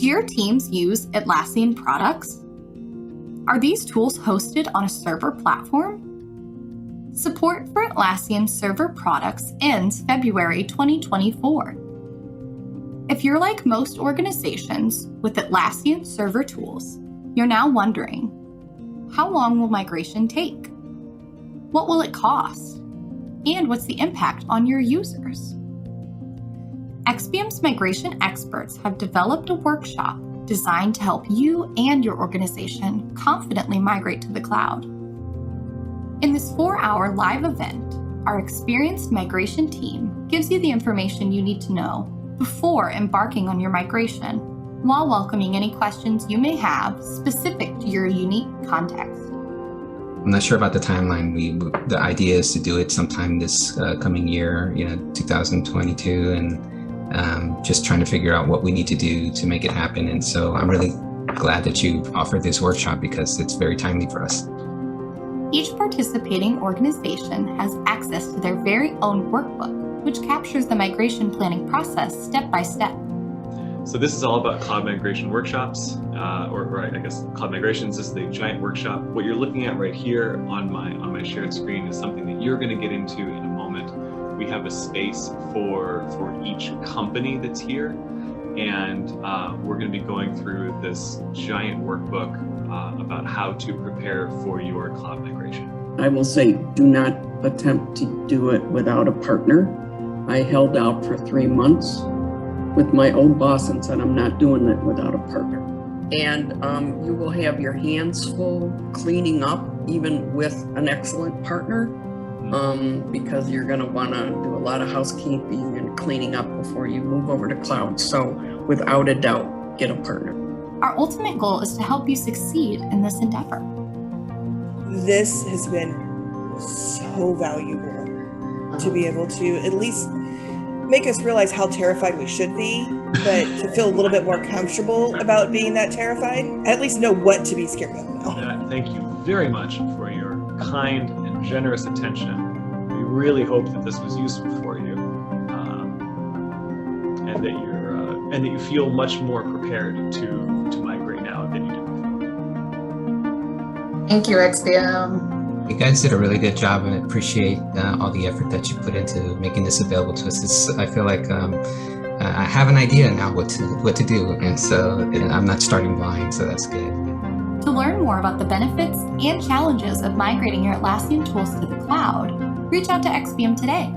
Do your teams use Atlassian products? Are these tools hosted on a server platform? Support for Atlassian server products ends February 2024. If you're like most organizations with Atlassian server tools, you're now wondering, how long will migration take? What will it cost? And what's the impact on your users? Expium's migration experts have developed a workshop designed to help you and your organization confidently migrate to the cloud. In this 4-hour live event, our experienced migration team gives you the information you need to know before embarking on your migration, while welcoming any questions you may have specific to your unique context. I'm not sure about the timeline. The idea is to do it sometime this coming year, 2022, and just trying to figure out what we need to do to make it happen. And so I'm really glad that you've offered this workshop because it's very timely for us. Each participating organization has access to their very own workbook, which captures the migration planning process step by step. So this is all about cloud migration workshops, or I guess cloud migrations. This is the giant workshop. What you're looking at right here on my shared screen is something that you're going to get into in a moment. We have a space for each company that's here, and we're going to be going through this giant workbook about how to prepare for your cloud migration. I will say, do not attempt to do it without a partner. I held out for 3 months with my old boss and said, I'm not doing it without a partner. And you will have your hands full cleaning up, even with an excellent partner, because you're going to want to do a lot of housekeeping and cleaning up before you move over to cloud. So without a doubt, get a partner. Our ultimate goal is to help you succeed in this endeavor. This has been so valuable to be able to at least make us realize how terrified we should be, but to feel a little bit more comfortable about being that terrified, at least know what to be scared of now. Thank you very much for your kind and generous attention. We really hope that this was useful for you, and that you feel much more prepared to migrate now than you did before. Thank you, Expium. You guys did a really good job, and I appreciate all the effort that you put into making this available to us. I feel like I have an idea now what to do, and so I'm not starting blind, so that's good. To learn more about the benefits and challenges of migrating your Atlassian tools to the cloud, reach out to Expium today.